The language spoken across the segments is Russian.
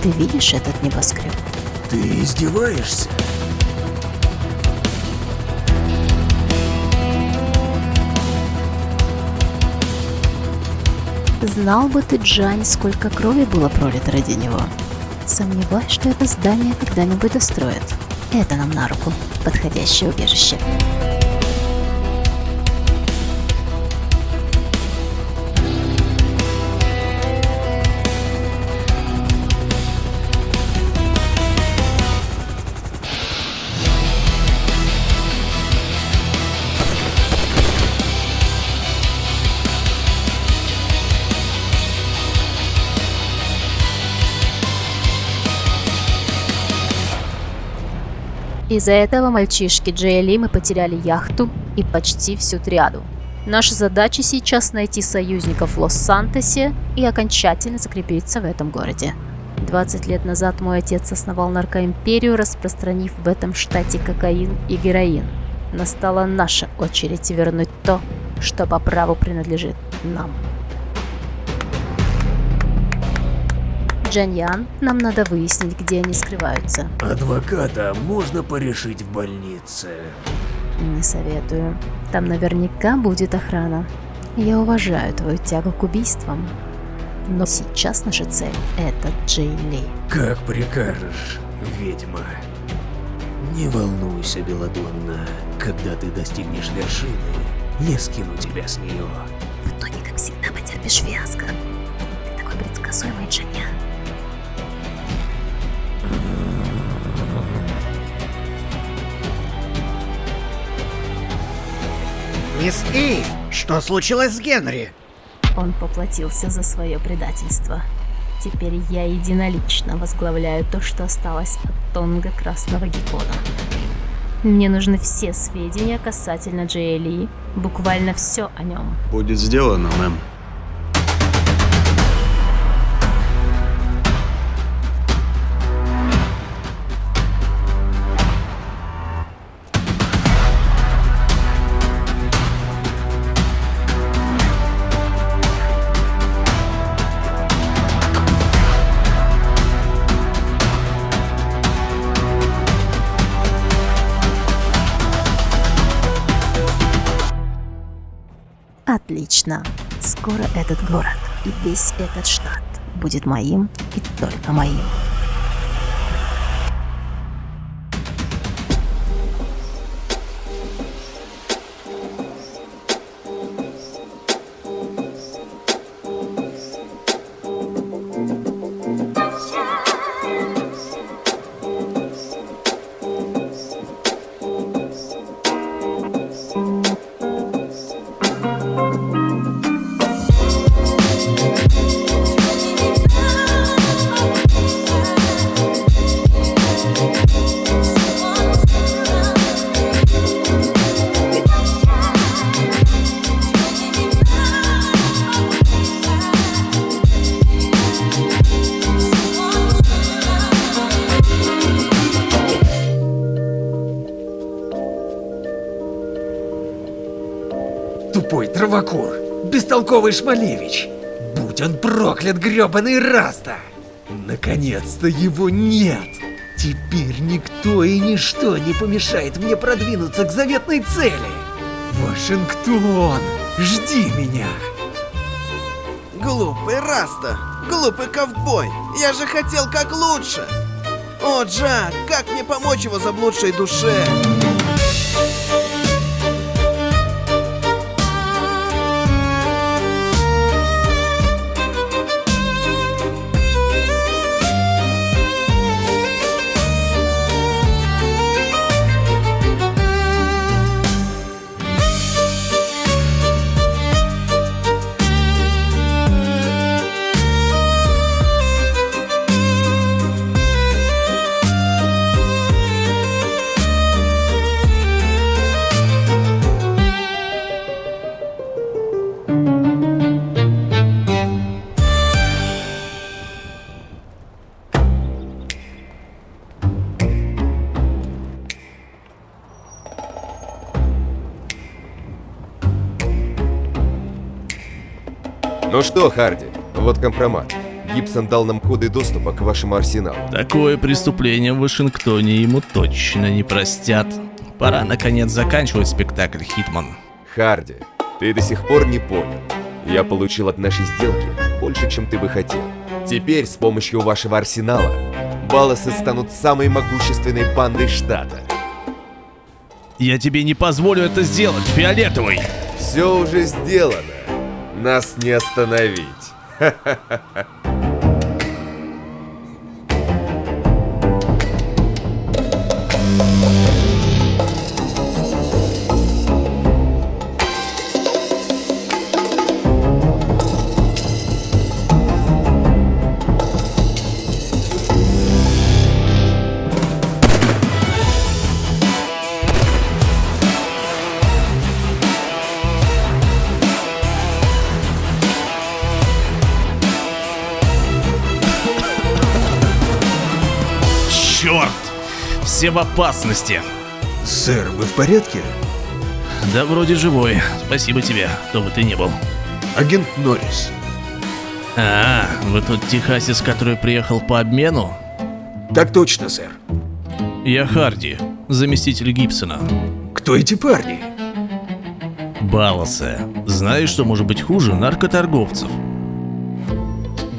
Ты видишь этот небоскреб? Ты издеваешься? Знал бы ты, Джань, сколько крови было пролито ради него. Сомневаюсь, что это здание когда-нибудь достроят. Это нам на руку. Подходящее убежище. Из-за этого мальчишки Джей Ли мы потеряли яхту и почти всю триаду. Наша задача сейчас найти союзников в Лос-Сантосе и окончательно закрепиться в этом городе. 20 лет назад мой отец основал наркоимперию, распространив в этом штате кокаин и героин. Настала наша очередь вернуть то, что по праву принадлежит нам. Джаньян, нам надо выяснить, где они скрываются. Адвоката можно порешить в больнице. Не советую. Там наверняка будет охрана. Я уважаю твою тягу к убийствам. Но сейчас наша цель — это Джей Ли. Как прикажешь, ведьма. Не волнуйся, Беладонна. Когда ты достигнешь вершины, я скину тебя с нее. В итоге, как всегда, потерпишь фиаско. Ты такой предсказуемый, Джаньян. Мисс И, что случилось с Генри? Он поплатился за свое предательство. Теперь я единолично возглавляю то, что осталось от Тонга Красного Геккона. Мне нужны все сведения касательно Джея Ли, буквально все о нем. Будет сделано, мэм. Отлично. Скоро этот город и весь этот штат будет моим и только моим. Тупой травокур, бестолковый Шмалевич. Будь он проклят, грёбаный Раста! Наконец-то его нет! Теперь никто и ничто не помешает мне продвинуться к заветной цели! Вашингтон, жди меня! Глупый Раста, глупый ковбой, я же хотел как лучше. О, Джак, как мне помочь его заблудшей душе? Ну что, Харди, вот компромат. Гибсон дал нам коды доступа к вашему арсеналу. Такое преступление в Вашингтоне ему точно не простят. Пора, наконец, заканчивать спектакль, Хитман. Харди, ты до сих пор не понял. Я получил от нашей сделки больше, чем ты бы хотел. Теперь с помощью вашего арсенала Балласы станут самой могущественной бандой штата. Я тебе не позволю это сделать, Фиолетовый! Все уже сделано. Нас не остановить. Черт! Все в опасности. Сэр, вы в порядке? Да вроде живой. Спасибо тебе, кто бы ты ни был. Агент Норрис. А, вы тот техасец, который приехал по обмену? Так точно, сэр. Я Харди, заместитель Гибсона. Кто эти парни? Балласы. Знаешь, что может быть хуже наркоторговцев?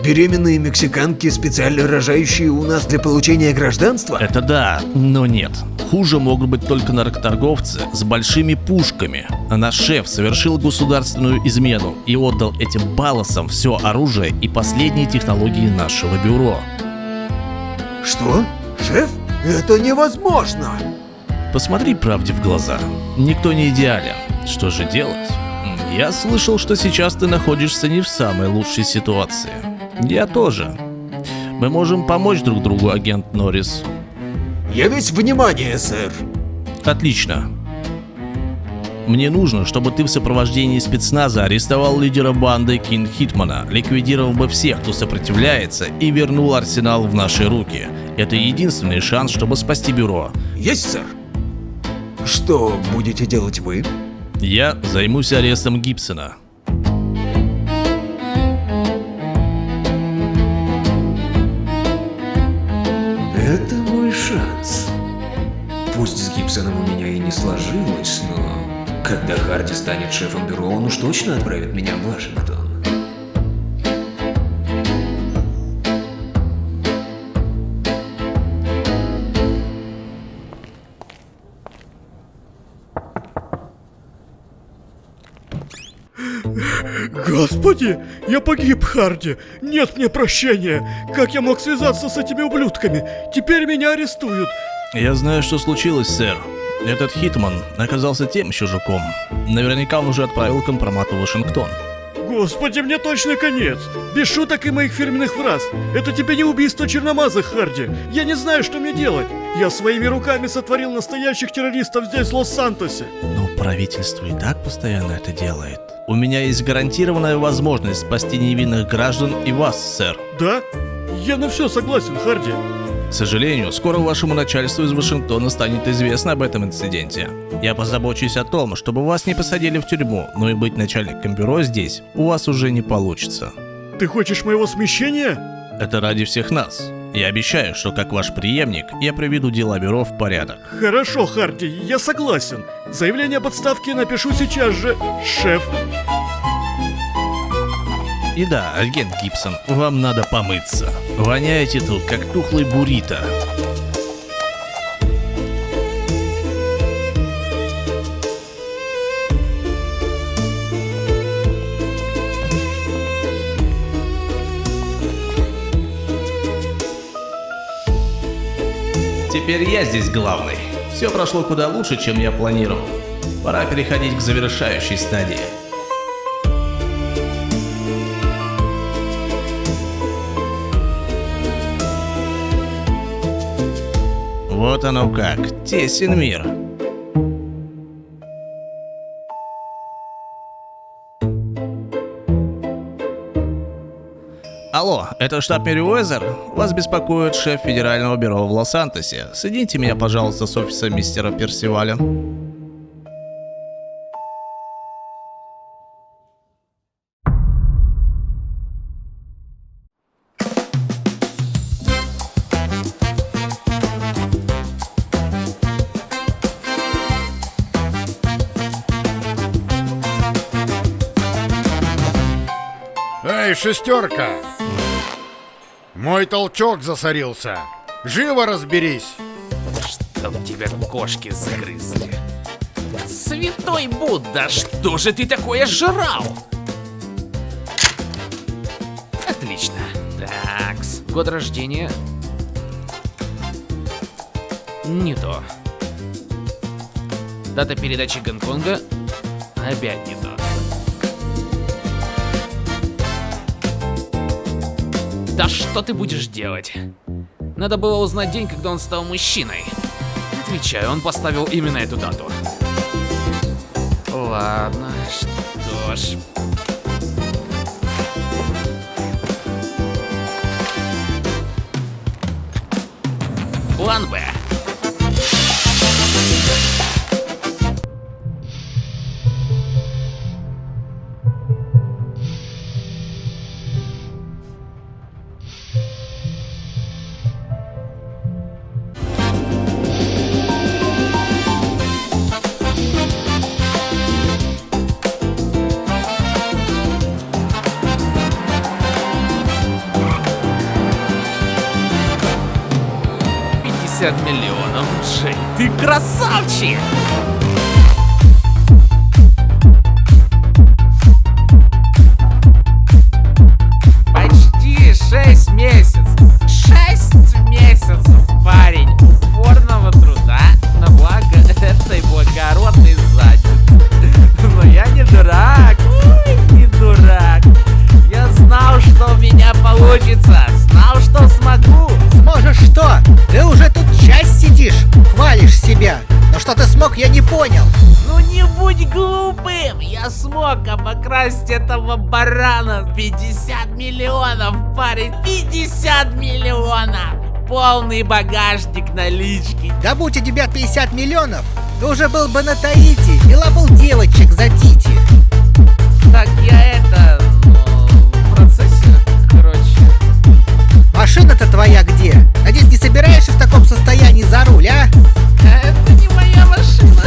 Беременные мексиканки, специально рожающие у нас для получения гражданства? Это да, но нет. Хуже могут быть только наркоторговцы с большими пушками. А наш шеф совершил государственную измену и отдал этим балласам все оружие и последние технологии нашего бюро. Что? Шеф? Это невозможно! Посмотри правде в глаза. Никто не идеален. Что же делать? Я слышал, что сейчас ты находишься не в самой лучшей ситуации. Я тоже. Мы можем помочь друг другу, агент Норрис. Я весь внимание, сэр. Отлично. Мне нужно, чтобы ты в сопровождении спецназа арестовал лидера банды Кинг Хитмана, ликвидировал бы всех, кто сопротивляется, и вернул арсенал в наши руки. Это единственный шанс, чтобы спасти бюро. Есть, сэр. Что будете делать вы? Я займусь арестом Гибсона. Это мой шанс. Пусть с Гибсоном у меня и не сложилось, но когда Харди станет шефом бюро, он уж точно отправит меня в Вашингтон. Господи, я погиб, Харди. Нет мне прощения. Как я мог связаться с этими ублюдками? Теперь меня арестуют. Я знаю, что случилось, сэр. Этот Хитман оказался тем еще жуком. Наверняка он уже отправил компромат в Вашингтон. Господи, мне точно конец. Без шуток и моих фирменных фраз. Это тебе не убийство черномазых, Харди. Я не знаю, что мне делать. Я своими руками сотворил настоящих террористов здесь, в Лос-Сантосе. Но правительство и так постоянно это делает. У меня есть гарантированная возможность спасти невинных граждан и вас, сэр. Да? Я на все согласен, Харди. К сожалению, скоро вашему начальству из Вашингтона станет известно об этом инциденте. Я позабочусь о том, чтобы вас не посадили в тюрьму, но и быть начальником бюро здесь у вас уже не получится. Ты хочешь моего смещения? Это ради всех нас. Я обещаю, что как ваш преемник, я приведу дела бюро в порядок. Хорошо, Харди, я согласен. Заявление об отставке напишу сейчас же, шеф. И да, агент Гибсон, вам надо помыться. Воняете тут, как тухлый буррито. Теперь я здесь главный. Все прошло куда лучше, чем я планировал. Пора переходить к завершающей стадии. Вот оно как, тесен мир. Алло, это штаб Мерриуэзер? Вас беспокоит шеф Федерального бюро в Лос-Сантосе. Соедините меня, пожалуйста, с офисом мистера Персиваля. Эй, шестерка! Мой толчок засорился. Живо разберись. Чтоб тебя кошки загрызли. Святой Будда, что же ты такое жрал? Отлично. Такс, год рождения. Не то. Дата передачи Гонконга. Опять не то. Да что ты будешь делать? Надо было узнать день, когда он стал мужчиной. Отвечаю, он поставил именно эту дату. Ладно, что ж. План Б. Миллионов. Джей, ты красавчик! Почти 6 месяцев. 6 месяцев, парень, упорного труда на благо этой благородной задницы. Но я не дурак. Ой, не дурак. Я знал, что у меня получится. Знал, что смогу. Сможешь что? Ты уже тут часть сидишь, хвалишь себя. Но что ты смог, я не понял. Ну не будь глупым! Я смог обокрасть этого барана. 50 миллионов, парень, 50 миллионов! Полный багажник налички. Да будь у тебя 50 миллионов, ты уже был бы на Таити и лапал девочек за тити. Так я в процессе, короче. Машина-то твоя где? Надеюсь, не собираешься в таком состоянии за руль, а? Это не моя машина.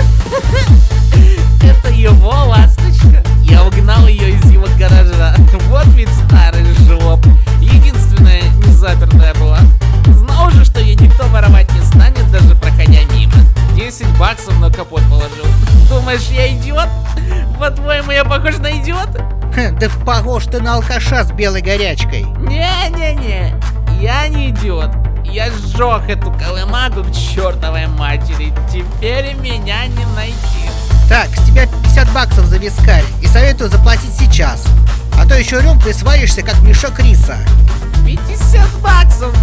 Это его ласточка. Я угнал ее из его гаража. Вот ведь старый жоп. Единственная не запертая была. Знал же, что ее никто воровать не станет, даже проходя мимо. 10 баксов на капот положил. Думаешь, я идиот? По-твоему, я похож на идиота? Да похож ты на алкаша с белой горячкой. Не-не-не, я не идиот. Я сжег эту колымагу к чертовой матери. Теперь меня не найти. Так, с тебя 50 баксов за вискарь. И советую заплатить сейчас. А то еще рюмкой сваришься, как мешок риса. 50 баксов.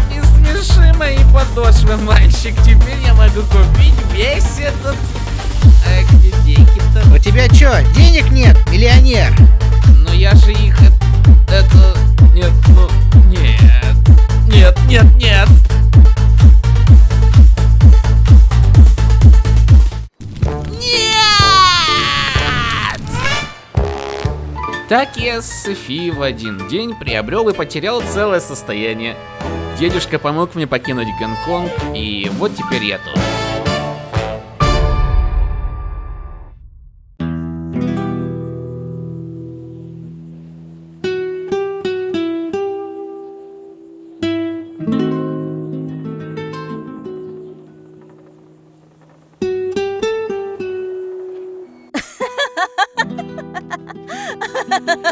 Не смеши мои подошвы, мальчик. Теперь я могу купить весь этот... где деньги-то? У тебя чё, денег нет, миллионер? Но я же их... Это... Нет, ну... Нет. Нет, нет, нет. Нет! Так я с Софией в один день приобрел и потерял целое состояние. Дедушка помог мне покинуть Гонконг, и вот теперь я тут.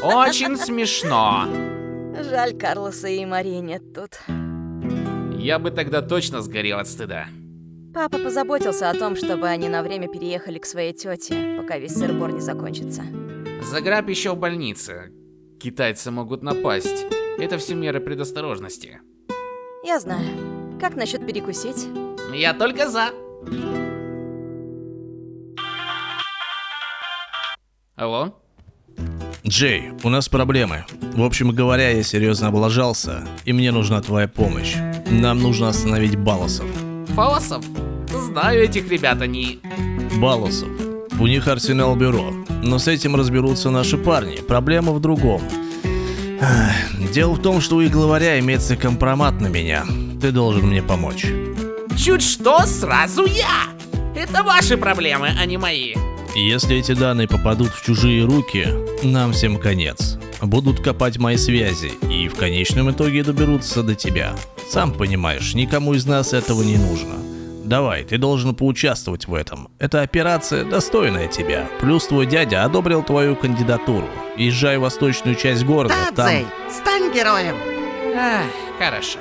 Очень смешно. Жаль, Карлоса и Марии нет тут. Я бы тогда точно сгорел от стыда. Папа позаботился о том, чтобы они на время переехали к своей тете, пока весь сыр-бор не закончится. Заграб еще в больнице. Китайцы могут напасть. Это все меры предосторожности. Я знаю. Как насчет перекусить? Я только за. Алло? Джей, у нас проблемы. В общем говоря, я серьезно облажался, и мне нужна твоя помощь. Нам нужно остановить Балласов. Балласов? Знаю этих ребят, они... Балласов. У них арсенал бюро, но с этим разберутся наши парни. Проблема в другом. Дело в том, что у их главаря имеется компромат на меня. Ты должен мне помочь. Чуть что, сразу я! Это ваши проблемы, а не мои. Если эти данные попадут в чужие руки, нам всем конец. будут копать мои связи и в конечном итоге доберутся до тебя. Сам понимаешь, никому из нас этого не нужно. Давай, ты должен поучаствовать в этом. Эта операция достойная тебя. Плюс твой дядя одобрил твою кандидатуру. Езжай в восточную часть города, там... Тадзей, стань героем! Ах, хорошо.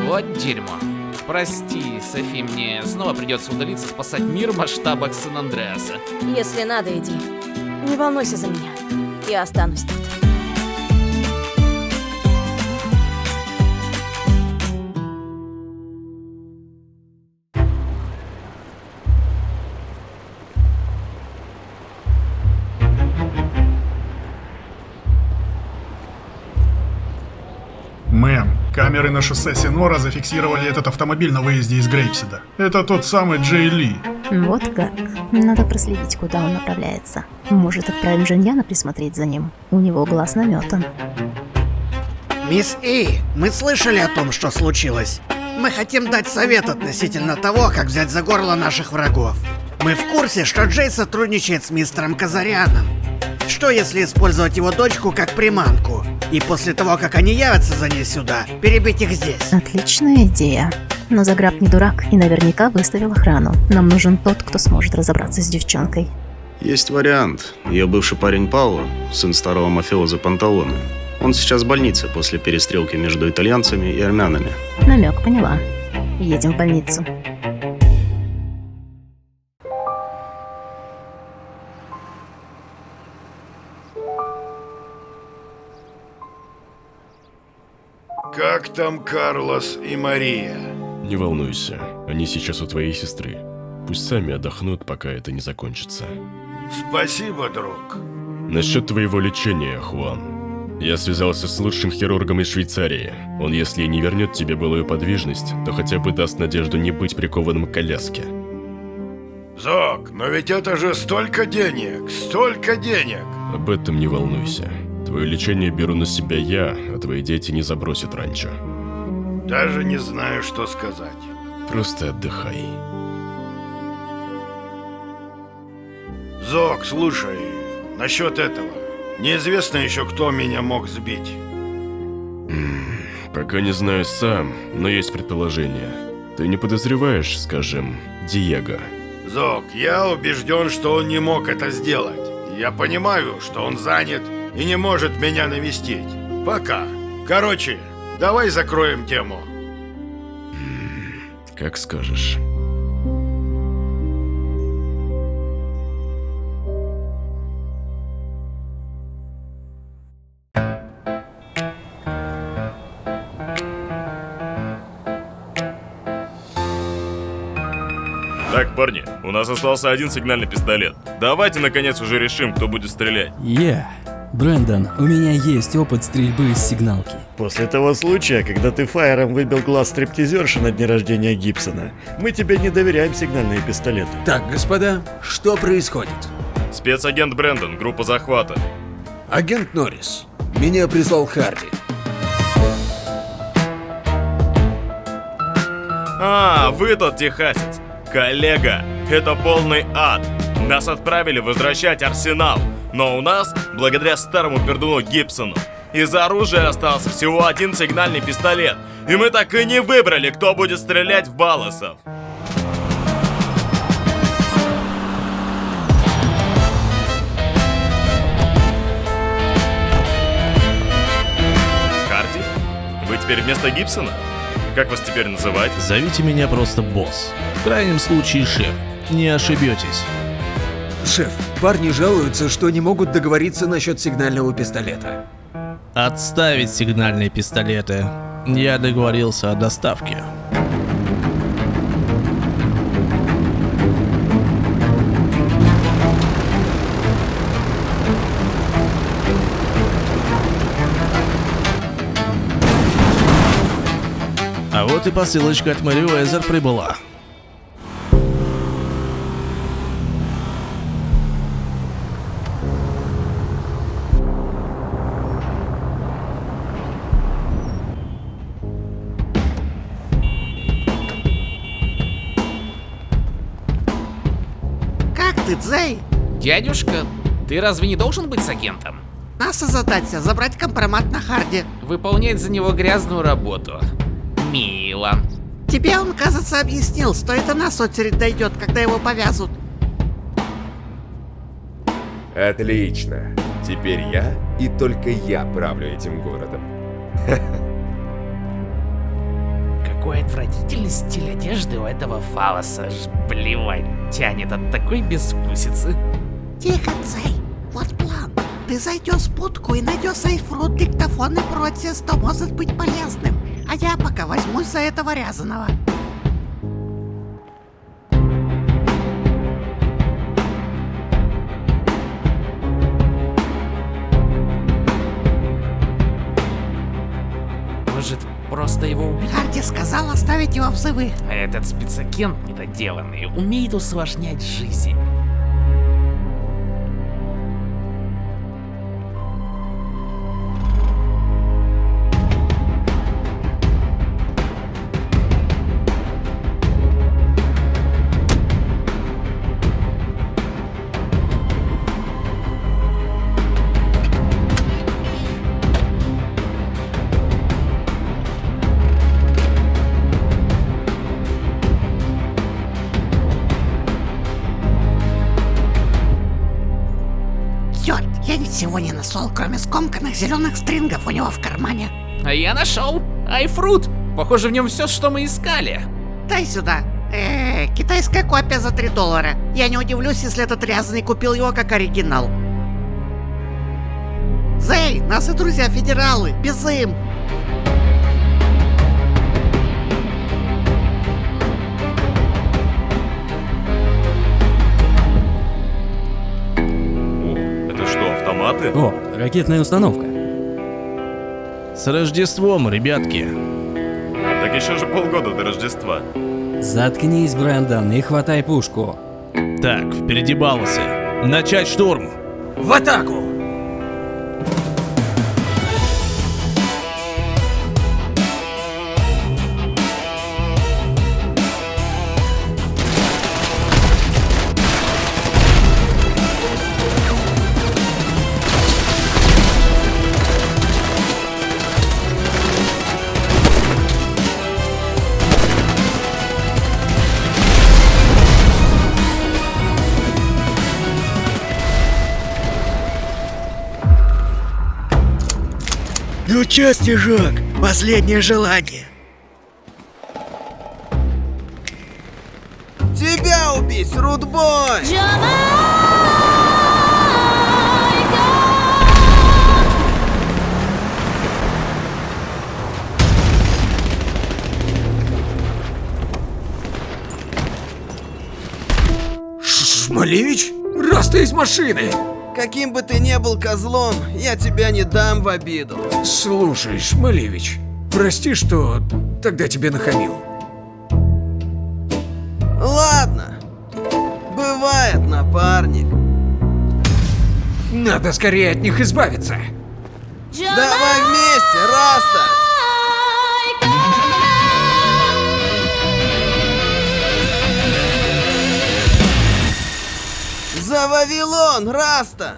Вот дерьмо. Прости, Софи, мне снова придется удалиться спасать мир в масштабах Сан-Андреаса. Если надо, иди. Не волнуйся за меня. Я останусь тут. Мэм, камеры на шоссе Синора зафиксировали этот автомобиль на выезде из Грейпсида. Это тот самый Джей Ли. Вот как. Надо проследить, куда он направляется. Может, отправим Женьяна присмотреть за ним? У него глаз наметан. Мисс И, мы слышали о том, что случилось. Мы хотим дать совет относительно того, как взять за горло наших врагов. Мы в курсе, что Джей сотрудничает с мистером Казаряном. Что если использовать его дочку как приманку? И после того, как они явятся за ней сюда, перебить их здесь? Отличная идея. Но Заграб не дурак и наверняка выставил охрану. Нам нужен тот, кто сможет разобраться с девчонкой. Есть вариант. Ее бывший парень Пауло, сын старого мафиоза Панталоне. Он сейчас в больнице после перестрелки между итальянцами и армянами. Намек поняла. Едем в больницу. Как там Карлос и Мария? Не волнуйся, они сейчас у твоей сестры. Пусть сами отдохнут, пока это не закончится. Спасибо, друг. Насчет твоего лечения, Хуан. Я связался с лучшим хирургом из Швейцарии. Он, если и не вернет тебе былую подвижность, то хотя бы даст надежду не быть прикованным к коляске. Зок, но ведь это же столько денег, столько денег. Об этом не волнуйся. Твое лечение беру на себя я, а твои дети не забросят ранчо. Даже не знаю, что сказать. Просто отдыхай. Зок, слушай, насчет этого. Неизвестно еще, кто меня мог сбить. Пока не знаю сам, но есть предположение. Ты не подозреваешь, скажем, Диего? Зок, я убежден, что он не мог это сделать. Я понимаю, что он занят и не может меня навестить. Пока. Короче, давай закроем тему. Как скажешь. Так, парни, у нас остался один сигнальный пистолет. Давайте, наконец, уже решим, кто будет стрелять. Брэндон, у меня есть опыт стрельбы из сигналки. После того случая, когда ты фаером выбил глаз стриптизерши на дне рождения Гибсона, мы тебе не доверяем сигнальные пистолеты. Так, господа, что происходит? Спецагент Брэндон, группа захвата. Агент Норрис, меня прислал Харди. А, вы тот техасец. Коллега, это полный ад. Нас отправили возвращать арсенал. Но у нас, благодаря старому пердуну Гибсону, из оружия остался всего один сигнальный пистолет. И мы так и не выбрали, кто будет стрелять в Балласов. Харди? Вы теперь вместо Гибсона? Как вас теперь называть? Зовите меня просто босс. В крайнем случае шеф. Не ошибетесь. Шеф, парни жалуются, что не могут договориться насчет сигнального пистолета. Отставить сигнальные пистолеты. Я договорился о доставке. А вот и посылочка от Мэриуэзер прибыла. Как ты, Дзей? Дядюшка, ты разве не должен быть с агентом? Наша задача — забрать компромат на Харди. Выполнять за него грязную работу. Мило. Тебе он, кажется, объяснил, что это нас очередь дойдет, когда его повязут. Отлично. Теперь я и только я правлю этим городом. Какой отвратительный стиль одежды у этого фалоса. Плевать тянет от такой безвкусицы. Тихо, Цей. Вот план. Ты зайдешь в будку и найдешь сейфрут, диктофон и прочее, что может быть полезным. А я пока возьмусь за этого рязаного. Может, просто его убить? Харди сказал оставить его в живых. А этот спецагент недоделанный умеет усложнять жизнь. Черт, я ничего не нашел, кроме скомканных зеленых стрингов у него в кармане. А я нашел айфрут. Похоже, в нем все, что мы искали. Дай сюда. Китайская копия за $3. Я не удивлюсь, если этот рязаный купил его как оригинал. Зей, наши друзья федералы, бежим! Это что, автоматы? О, ракетная установка. С Рождеством, ребятки. Так еще же полгода до Рождества. Заткнись, Брэндон, и хватай пушку. Так, впереди Балласы. Начать штурм. В атаку! Ну чё, Снежок, последнее желание. Тебя убить, Рудбой! Шмалевич, раз ты из машины! Каким бы ты ни был козлом, я тебя не дам в обиду. Слушай, Шмалевич, прости, что тогда тебе нахамил. Ладно. Бывает, напарник. Надо скорее от них избавиться. Давай вместе, Раста! За Вавилон, Раста!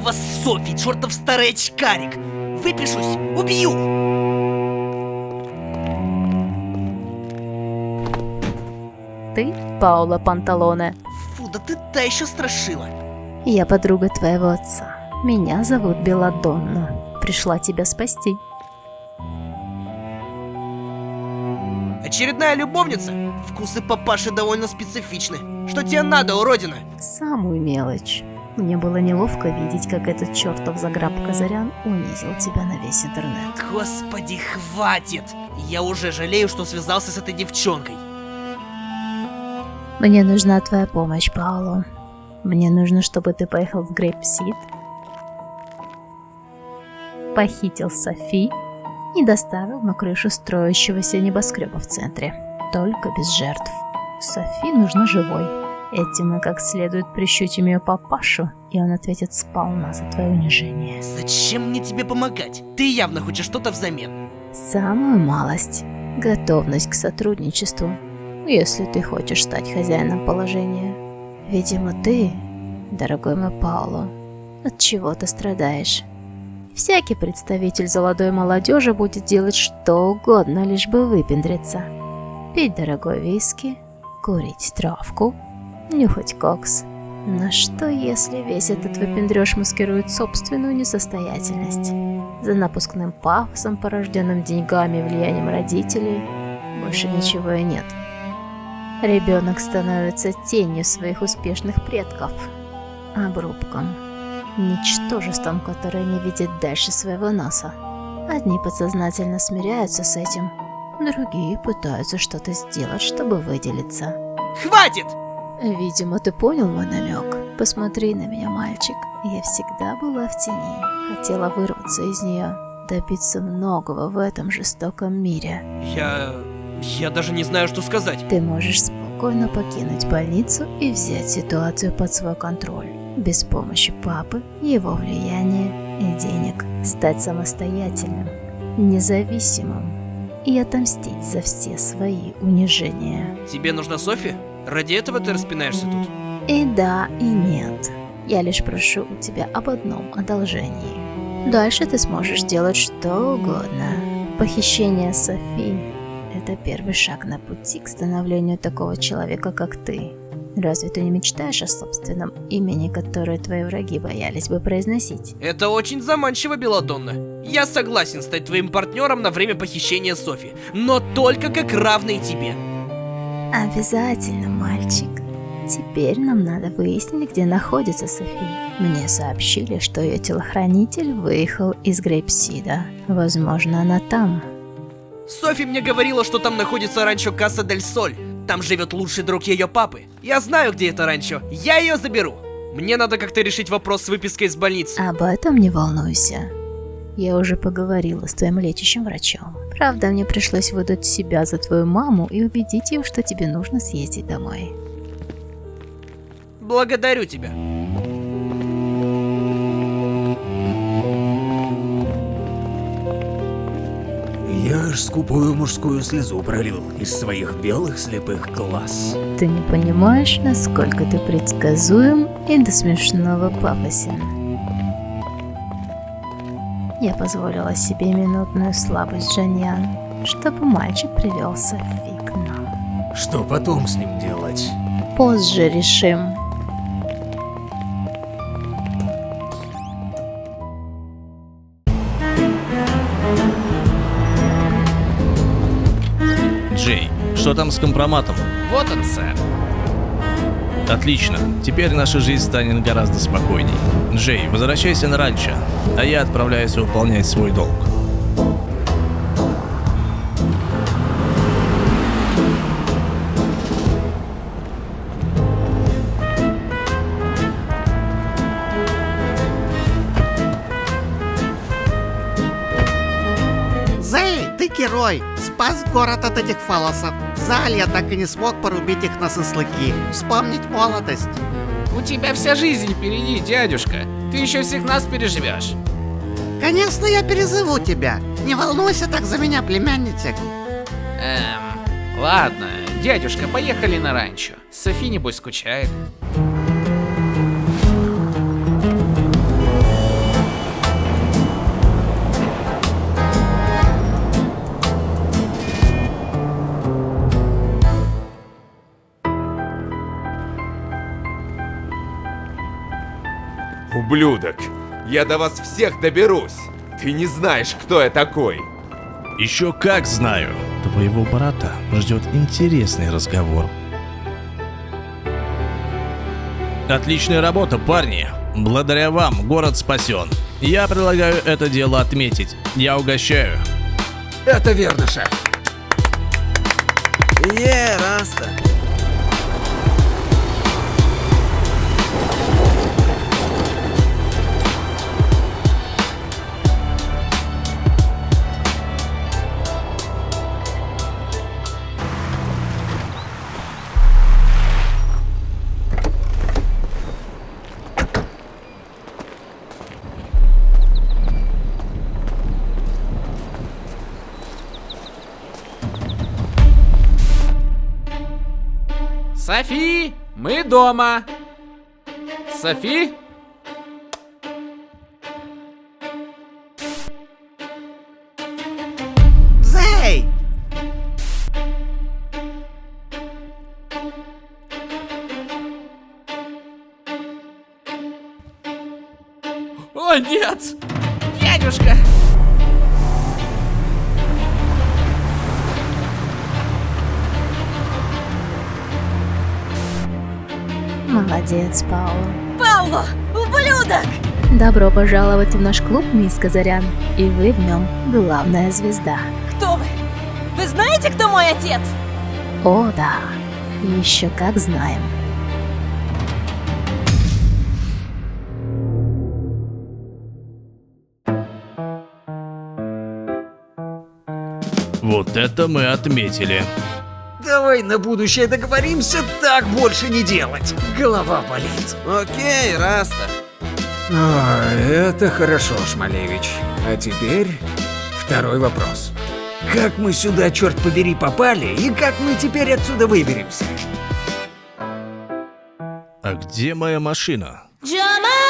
Чертова Софи, чертов старый очкарик! Выпишусь, убью! Ты Паоло Панталоне. Фу, да ты та еще страшила. Я подруга твоего отца. Меня зовут Белладонна. Пришла тебя спасти. Очередная любовница? Вкусы папаши довольно специфичны. Что тебе надо, уродина? Самую мелочь. Мне было неловко видеть, как этот чертов Заграб Казарян унизил тебя на весь интернет. Господи, хватит! Я уже жалею, что связался с этой девчонкой. Мне нужна твоя помощь, Паоло. Мне нужно, чтобы ты поехал в Грейпсид, похитил Софи и доставил на крышу строящегося небоскреба в центре. Только без жертв. Софи нужна живой. Этим мы как следует прищучим ее папашу, и он ответит сполна за твое унижение. Зачем мне тебе помогать? Ты явно хочешь что-то взамен. Самую малость. Готовность к сотрудничеству, если ты хочешь стать хозяином положения. Видимо, ты, дорогой мой Паоло, от чего-то страдаешь. Всякий представитель золотой молодежи будет делать что угодно, лишь бы выпендриться. Пить дорогой виски, курить травку, нюхать кокс. Но что если весь этот выпендрёж маскирует собственную несостоятельность? За напускным пафосом, порожденным деньгами и влиянием родителей, больше ничего и нет. Ребенок становится тенью своих успешных предков, обрубком, ничтожеством, которое не видит дальше своего носа. Одни подсознательно смиряются с этим, другие пытаются что-то сделать, чтобы выделиться. Хватит! Видимо, ты понял мой намек. Посмотри на меня, мальчик. Я всегда была в тени, хотела вырваться из нее, добиться многого в этом жестоком мире. Я даже не знаю, что сказать. Ты можешь спокойно покинуть больницу и взять ситуацию под свой контроль. Без помощи папы, его влияния и денег. Стать самостоятельным, независимым и отомстить за все свои унижения. Тебе нужна Софи? Ради этого ты распинаешься тут? И да, и нет. Я лишь прошу у тебя об одном одолжении. Дальше ты сможешь делать что угодно. Похищение Софи – это первый шаг на пути к становлению такого человека, как ты. Разве ты не мечтаешь о собственном имени, которое твои враги боялись бы произносить? Это очень заманчиво, Белладонна. Я согласен стать твоим партнером на время похищения Софи, но только как равный тебе. Обязательно, мальчик. Теперь нам надо выяснить, где находится Софи. Мне сообщили, что ее телохранитель выехал из Грейпсида. Возможно, она там. Софи мне говорила, что там находится ранчо Каса дель Соль. Там живет лучший друг ее папы. Я знаю, где это ранчо. Я ее заберу. Мне надо как-то решить вопрос с выпиской из больницы. Об этом не волнуйся. Я уже поговорила с твоим лечащим врачом. Правда, мне пришлось выдать себя за твою маму и убедить ее, что тебе нужно съездить домой. Благодарю тебя. Я аж скупую мужскую слезу пролил из своих белых слепых глаз. Ты не понимаешь, насколько ты предсказуем и до смешного пафосен. Я позволила себе минутную слабость, Джаньян, чтобы мальчик привел Софи к нам. Что потом с ним делать? Позже решим. Джей, что там с компроматом? Вот он, сэр. Отлично. Теперь наша жизнь станет гораздо спокойней. Джей, возвращайся на ранчо, а я отправляюсь выполнять свой долг. Зей, ты герой! Спас город от этих фалосов. Жаль, я так и не смог порубить их на сослыки. Вспомнить молодость. У тебя вся жизнь впереди, дядюшка. Ты еще всех нас переживешь. Конечно, я перезову тебя. Не волнуйся так за меня, племянничек. Ладно, дядюшка, поехали на ранчо. Софи, небось, скучает. ублюдок! Я до вас всех доберусь! Ты не знаешь, кто я такой! Еще как знаю. Твоего брата ждет интересный разговор. Отличная работа, парни. Благодаря вам город спасен. Я предлагаю это дело отметить. Я угощаю. Это верно, шеф. Раста. Софи, мы дома. Софи? Зей! О, нет! Дядюшка! Молодец, Пауло. Пауло, ублюдок! Добро пожаловать в наш клуб, мисс Казарян. И вы в нем главная звезда. Кто вы? Вы знаете, кто мой отец? О, да. Еще как знаем. Вот это мы отметили. Давай на будущее договоримся так больше не делать. Голова болит. Окей, Раста. Это хорошо, Шмалевич. А теперь второй вопрос. Как мы сюда, черт побери, попали и как мы теперь отсюда выберемся? А где моя машина? Джамал!